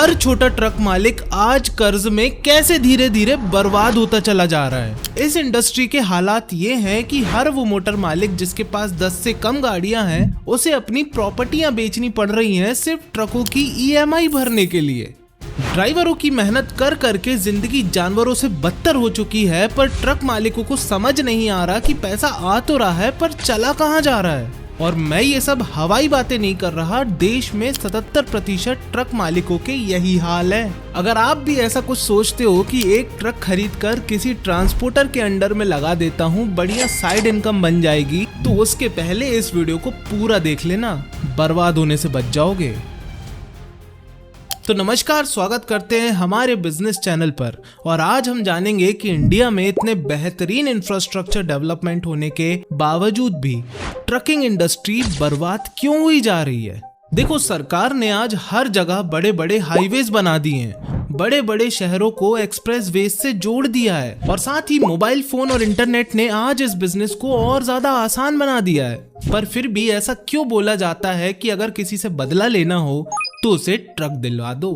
हर छोटा ट्रक मालिक आज कर्ज में कैसे धीरे धीरे बर्बाद होता चला जा रहा है। इस इंडस्ट्री के हालात ये हैं कि हर वो मोटर मालिक जिसके पास 10 से कम गाड़ियां हैं उसे अपनी प्रॉपर्टियां बेचनी पड़ रही हैं सिर्फ ट्रकों की EMI भरने के लिए। ड्राइवरों की मेहनत कर करके जिंदगी जानवरों से बदतर हो चुकी है, पर ट्रक मालिकों को समझ नहीं आ रहा कि पैसा आ तो रहा है पर चला कहाँ जा रहा है। और मैं ये सब हवाई बातें नहीं कर रहा, देश में 77% ट्रक मालिकों के यही हाल है। अगर आप भी ऐसा कुछ सोचते हो कि एक ट्रक खरीद कर किसी ट्रांसपोर्टर के अंडर में लगा देता हूँ, बढ़िया साइड इनकम बन जाएगी, तो उसके पहले इस वीडियो को पूरा देख लेना, बर्बाद होने से बच जाओगे। तो नमस्कार, स्वागत करते हैं हमारे बिजनेस चैनल पर। और आज हम जानेंगे कि इंडिया में इतने बेहतरीन इंफ्रास्ट्रक्चर डेवलपमेंट होने के बावजूद भी ट्रकिंग इंडस्ट्री बर्बाद क्यों हुई जा रही है। देखो, सरकार ने आज हर जगह बड़े बड़े हाईवेज बना दिए हैं, बड़े बड़े शहरों को एक्सप्रेस वे से जोड़ दिया है, और साथ ही मोबाइल फोन और इंटरनेट ने आज इस बिजनेस को और ज्यादा आसान बना दिया है। पर फिर भी ऐसा क्यों बोला जाता है कि अगर किसी से बदला लेना हो तो उसे ट्रक दिलवा दो।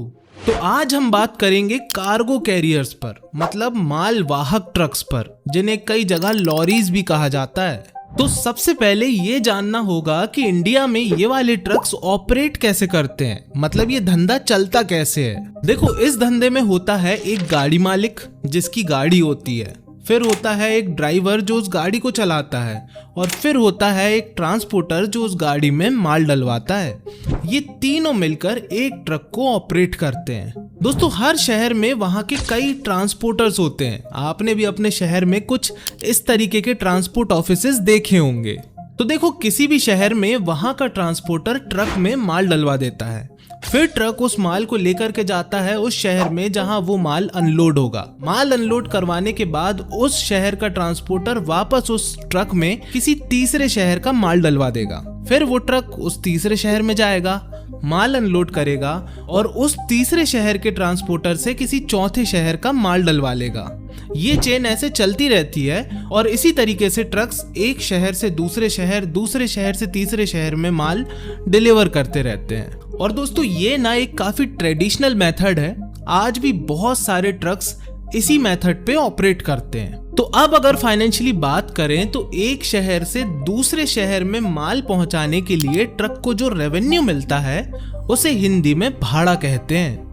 तो आज हम बात करेंगे कार्गो कैरियर्स पर, मतलब माल वाहक ट्रक्स पर, जिन्हें कई जगह लॉरीज भी कहा जाता है। तो सबसे पहले ये जानना होगा कि इंडिया में ये वाले ट्रक्स ऑपरेट कैसे करते हैं, मतलब ये धंधा चलता कैसे है। देखो, इस धंधे में होता है एक गाड़ी मालिक जिसकी गाड़ी होती है, फिर होता है एक ड्राइवर जो उस गाड़ी को चलाता है, और फिर होता है एक ट्रांसपोर्टर जो उस गाड़ी में माल डलवाता है। ये तीनों मिलकर एक ट्रक को ऑपरेट करते हैं। दोस्तों, हर शहर में वहाँ के कई ट्रांसपोर्टर्स होते हैं। आपने भी अपने शहर में कुछ इस तरीके के ट्रांसपोर्ट ऑफिसेस देखे होंगे। तो देखो, किसी भी शहर में वहाँ का ट्रांसपोर्टर ट्रक में माल डलवा देता है, फिर ट्रक उस माल को लेकर के जाता है उस शहर में जहां वो माल अनलोड होगा। माल अनलोड करवाने के बाद उस शहर का ट्रांसपोर्टर वापस उस ट्रक में किसी तीसरे शहर का माल डलवा देगा। फिर वो ट्रक उस तीसरे शहर में जाएगा, माल अनलोड करेगा और उस तीसरे शहर के ट्रांसपोर्टर से किसी चौथे शहर का माल डलवा लेगा। ये चेन ऐसे चलती रहती है और इसी तरीके से ट्रक्स एक शहर से दूसरे शहर, दूसरे शहर से तीसरे शहर में माल डिलीवर करते रहते हैं। और दोस्तों, ये ना एक काफी ट्रेडिशनल मेथड है। आज भी बहुत सारे ट्रक्स इसी मेथड पे ऑपरेट करते हैं। तो अब अगर फाइनेंशियली बात करें तो एक शहर से दूसरे शहर में माल पहुंचाने के लिए ट्रक को जो रेवेन्यू मिलता है उसे हिंदी में भाड़ा कहते हैं।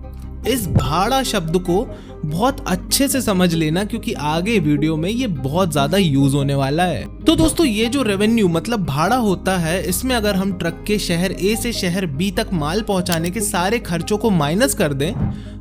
इस भाड़ा शब्द को बहुत अच्छे से समझ लेना, क्योंकि आगे वीडियो में ये बहुत ज्यादा यूज होने वाला है। तो दोस्तों, ये जो रेवेन्यू मतलब भाड़ा होता है, इसमें अगर हम ट्रक के शहर A से शहर B तक माल पहुंचाने के सारे खर्चों को माइनस कर दें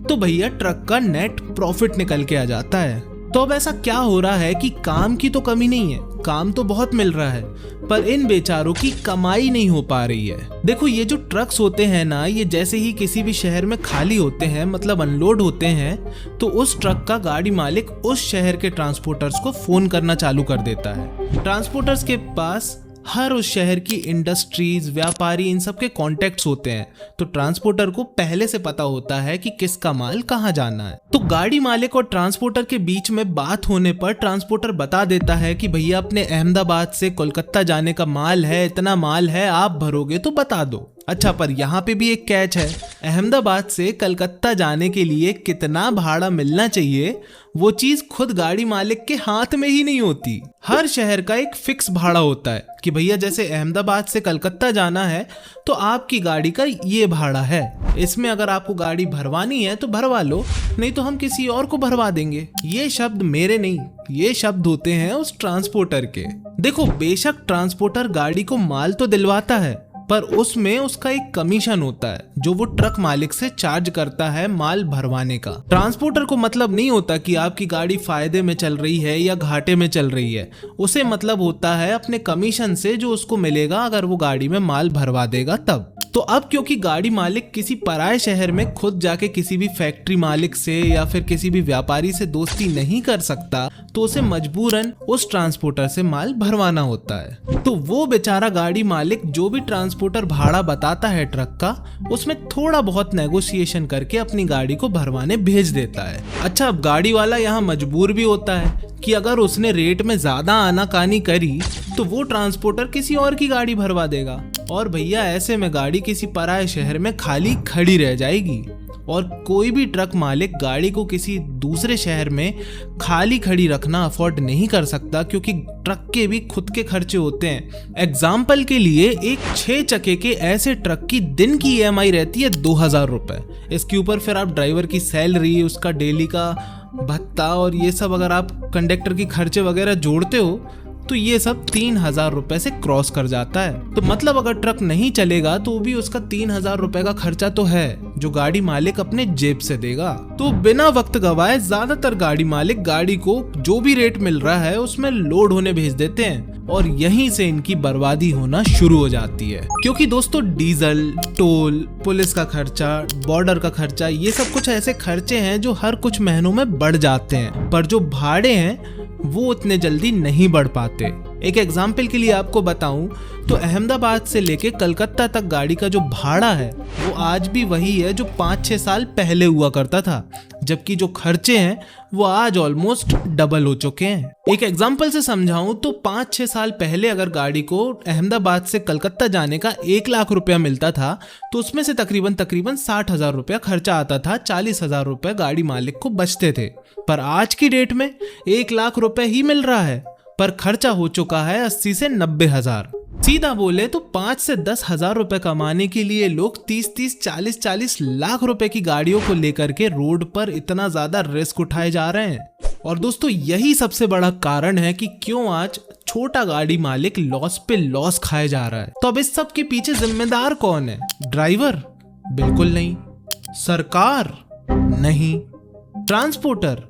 तो भैया ट्रक का नेट प्रॉफिट निकल के आ जाता है। तो अब ऐसा क्या हो रहा है कि काम की तो कमी नहीं है, काम तो बहुत मिल रहा है, पर इन बेचारों की कमाई नहीं हो पा रही है। देखो, ये जो ट्रक्स होते हैं ना, ये जैसे ही किसी भी शहर में खाली होते हैं, मतलब अनलोड होते हैं, तो उस ट्रक का गाड़ी मालिक उस शहर के ट्रांसपोर्टर्स को फोन करना चालू कर देता है। ट्रांसपोर्टर्स के पास हर उस शहर की इंडस्ट्रीज, व्यापारी, इन सब के कॉन्टेक्ट्स होते हैं, तो ट्रांसपोर्टर को पहले से पता होता है कि किसका माल कहाँ जाना है। तो गाड़ी मालिक और ट्रांसपोर्टर के बीच में बात होने पर ट्रांसपोर्टर बता देता है कि भैया अपने अहमदाबाद से कोलकाता जाने का माल है, इतना माल है, आप भरोगे तो बता दो। अच्छा, पर यहाँ पे भी एक कैच है। अहमदाबाद से कलकत्ता जाने के लिए कितना भाड़ा मिलना चाहिए, वो चीज खुद गाड़ी मालिक के हाथ में ही नहीं होती। हर शहर का एक फिक्स भाड़ा होता है कि भैया जैसे अहमदाबाद से कलकत्ता जाना है तो आपकी गाड़ी का ये भाड़ा है, इसमें अगर आपको गाड़ी भरवानी है तो भरवा लो, नहीं तो हम किसी और को भरवा देंगे। ये शब्द मेरे नहीं, ये शब्द होते हैं उस ट्रांसपोर्टर के। देखो, बेशक ट्रांसपोर्टर गाड़ी को माल तो दिलवाता है, पर उसमें उसका एक कमीशन होता है जो वो ट्रक मालिक से चार्ज करता है माल भरवाने का। ट्रांसपोर्टर को मतलब नहीं होता कि आपकी गाड़ी फायदे में चल रही है या घाटे में चल रही है, उसे मतलब होता है अपने कमीशन से जो उसको मिलेगा अगर वो गाड़ी में माल भरवा देगा तब। तो अब क्योंकि गाड़ी मालिक किसी पराये शहर में खुद जाके किसी भी फैक्ट्री मालिक से या फिर किसी भी व्यापारी से दोस्ती नहीं कर सकता, तो उसे मजबूरन उस ट्रांसपोर्टर से माल भरवाना होता है। तो वो बेचारा गाड़ी मालिक जो भी ट्रांसपोर्टर भाड़ा बताता है ट्रक का, उसमें थोड़ा बहुत नेगोशिएशन करके अपनी गाड़ी को भरवाने भेज देता है। अच्छा, अब गाड़ी वाला यहाँ मजबूर भी होता है कि अगर उसने रेट में ज्यादा आनाकानी करी तो वो ट्रांसपोर्टर किसी और की गाड़ी भरवा देगा, और भैया ऐसे में गाड़ी किसी पराये शहर में खाली खड़ी रह जाएगी। और कोई भी ट्रक मालिक गाड़ी को किसी दूसरे शहर में खाली खड़ी रखना अफोर्ड नहीं कर सकता, क्योंकि ट्रक के भी खुद के खर्चे होते हैं। एग्जाम्पल के लिए एक 6 चक्के के ऐसे ट्रक की दिन की EMI रहती है 2000 रुपए। इसके ऊपर फिर आप ड्राइवर की सैलरी, उसका डेली का भत्ता और ये सब अगर आप कंडक्टर की खर्चे वगैरह जोड़ते हो तो ये सब 3000 रुपए से क्रॉस कर जाता है। तो मतलब अगर ट्रक नहीं चलेगा तो भी उसका 3000 रुपए का खर्चा तो है जो गाड़ी मालिक अपने जेब से देगा। तो बिना वक्त गवाए ज्यादातर गाड़ी मालिक गाड़ी को जो भी रेट मिल रहा है उसमें लोड होने भेज देते हैं और यहीं से इनकी बर्बादी होना शुरू हो जाती है। क्योंकि दोस्तों डीजल, टोल, पुलिस का खर्चा, बॉर्डर का खर्चा, ये सब कुछ ऐसे खर्चे हैं जो हर कुछ महीनों में बढ़ जाते हैं, पर जो भाड़े हैं वो उतने जल्दी नहीं बढ़ पाते। एक एग्जाम्पल के लिए आपको बताऊं तो अहमदाबाद से लेके कलकत्ता तक गाड़ी का जो भाड़ा है वो आज भी वही है जो 5-6 साल पहले हुआ करता था, जबकि जो खर्चे हैं वो आज ऑलमोस्ट डबल हो चुके हैं। एक एग्जाम्पल से समझाऊं तो 5-6 साल पहले अगर गाड़ी को अहमदाबाद से कलकत्ता जाने का 1 लाख रुपया मिलता था तो उसमें से तकरीबन 60,000 रुपया खर्चा आता था, 40,000 रुपए गाड़ी मालिक को बचते थे। पर आज की डेट में 1 लाख रुपए ही मिल रहा है, पर खर्चा हो चुका है 80 से 90,000। सीधा बोले तो 5 से 10,000 रुपए कमाने के लिए लोग 30-30, 40-40 लाख रुपए की गाड़ियों को लेकर के रोड पर इतना ज्यादा रिस्क उठाए जा रहे हैं। और दोस्तों यही सबसे बड़ा कारण है कि क्यों आज छोटा गाड़ी मालिक लॉस पे लॉस खाए जा रहा है। तो अब इस सब के पीछे जिम्मेदार कौन है? ड्राइवर? बिल्कुल नहीं। सरकार? नहीं। ट्रांसपोर्टर?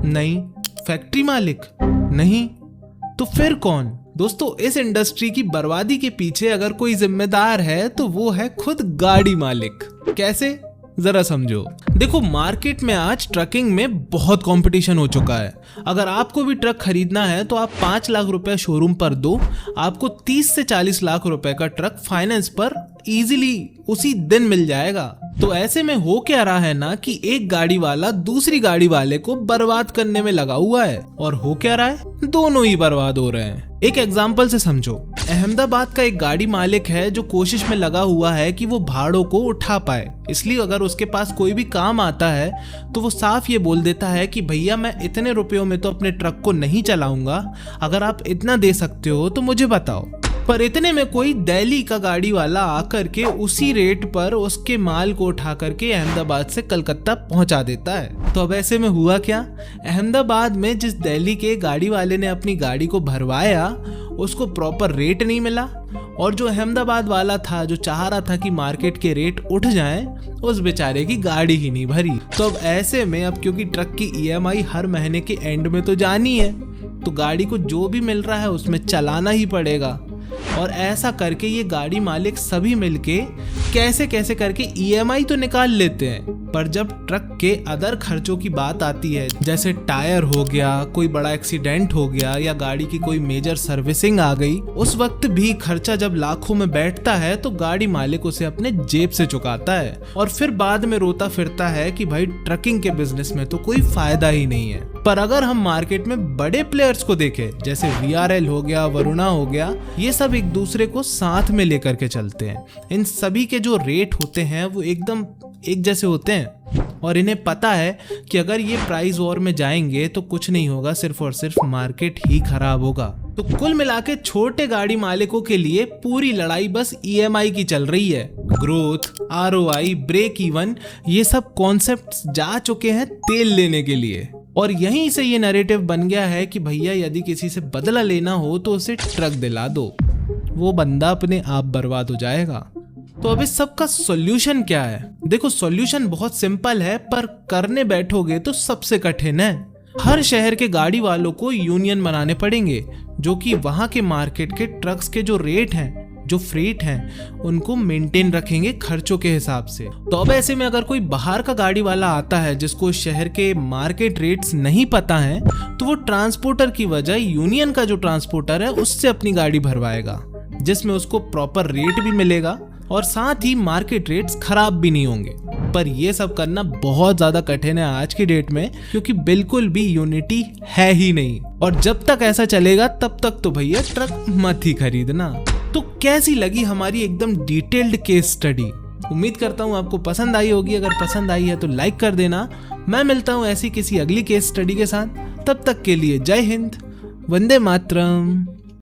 नहीं। फैक्ट्री मालिक? नहीं। तो फिर कौन? दोस्तों इस इंडस्ट्री की बर्बादी के पीछे अगर कोई जिम्मेदार है तो वो है खुद गाड़ी मालिक। कैसे? जरा समझो। देखो मार्केट में आज ट्रकिंग में बहुत कंपटीशन हो चुका है। अगर आपको भी ट्रक खरीदना है तो आप 5 लाख रुपए शोरूम पर दो, आपको 30 से 40 लाख रुपए का ट्रक फाइनेंस पर इजीली उसी दिन मिल जाएगा। तो ऐसे में हो क्या रहा है ना कि एक गाड़ी वाला दूसरी गाड़ी वाले को बर्बाद करने में लगा हुआ है, और हो क्या रहा है? दोनों ही बर्बाद हो रहे हैं। एक एग्जाम्पल से समझो, अहमदाबाद का एक गाड़ी मालिक है जो कोशिश में लगा हुआ है कि वो भाड़ों को उठा पाए, इसलिए अगर उसके पास कोई भी काम आता है तो वो साफ ये बोल देता है कि भैया मैं इतने रुपयों में तो अपने ट्रक को नहीं चलाऊंगा, अगर आप इतना दे सकते हो तो मुझे बताओ। पर इतने में कोई दिल्ली का गाड़ी वाला आकर के उसी रेट पर उसके माल को उठा करके अहमदाबाद से कलकत्ता पहुंचा देता है। तो अब ऐसे में हुआ क्या? अहमदाबाद में जिस दिल्ली के गाड़ी वाले ने अपनी गाड़ी को भरवाया उसको प्रॉपर रेट नहीं मिला, और जो अहमदाबाद वाला था जो चाह रहा था कि मार्केट के रेट उठ जाएं, उस बेचारे की गाड़ी ही नहीं भरी। तो अब ऐसे में अब क्योंकि ट्रक की EMI हर महीने के एंड में तो जानी है, तो गाड़ी को जो भी मिल रहा है उसमें चलाना ही पड़ेगा। और ऐसा करके ये गाड़ी मालिक सभी मिलके कैसे कैसे करके EMI तो निकाल लेते हैं, पर जब ट्रक के अदर खर्चों की बात आती है, जैसे टायर हो गया, कोई बड़ा एक्सीडेंट हो गया या गाड़ी की कोई मेजर सर्विसिंग आ गई, उस वक्त भी खर्चा जब लाखों में बैठता है तो गाड़ी मालिक उसे अपने जेब से चुकाता है, और फिर बाद में रोता फिरता है कि भाई ट्रकिंग के बिजनेस में तो कोई फायदा ही नहीं है। पर अगर हम मार्केट में बड़े प्लेयर्स को देखें, जैसे VRL हो गया, वरुणा हो गया, ये सब एक दूसरे को साथ में लेकर के चलते हैं। इन सभी के जो रेट होते हैं वो एकदम एक जैसे होते हैं, और इन्हें पता है कि अगर ये प्राइस वॉर में जाएंगे तो कुछ नहीं होगा, सिर्फ और सिर्फ मार्केट ही खराब होगा। तो कुल मिला के छोटे गाड़ी मालिकों के लिए पूरी लड़ाई बस EMI की चल रही है। ग्रोथ, ROI, ब्रेक इवन, ये सब कॉन्सेप्ट्स जा चुके हैं तेल लेने के लिए, और यहीं से ये नैरेटिव बन गया है कि भैया यदि किसी से बदला लेना हो तो उसे ट्रक दिला दो, वो बंदा अपने आप बर्बाद हो जाएगा। तो अब इस सब का सॉल्यूशन क्या है? देखो सॉल्यूशन बहुत सिंपल है, पर करने बैठोगे तो सबसे कठिन है। हर शहर के गाड़ी वालों को यूनियन बनाने पड़ेंगे जो कि वहां के मार्केट के ट्रक्स के जो रेट हैं, जो फ्रेट हैं, उनको मेंटेन रखेंगे खर्चों के हिसाब से। तो अब ऐसे में अगर कोई बाहर का गाड़ी वाला आता है जिसको शहर के मार्केट रेट्स नहीं पता है, तो वो ट्रांसपोर्टर की वजह यूनियन का जो ट्रांसपोर्टर है उससे अपनी गाड़ी भरवाएगा, जिसमें उसको प्रॉपर रेट भी मिलेगा और साथ ही मार्केट रेट्स खराब भी नहीं होंगे। पर ये सब करना बहुत ज्यादा कठिन है आज की डेट में, क्योंकि बिल्कुल भी यूनिटी है ही नहीं, और जब तक ऐसा चलेगा तब तक तो भैया ट्रक मत ही खरीदना। तो कैसी लगी हमारी एकदम डिटेल्ड केस स्टडी? उम्मीद करता हूँ आपको पसंद आई होगी। अगर पसंद आई है तो लाइक कर देना। मैं मिलता हूँ ऐसी किसी अगली केस स्टडी के साथ। तब तक के लिए जय हिंद, वंदे मातरम।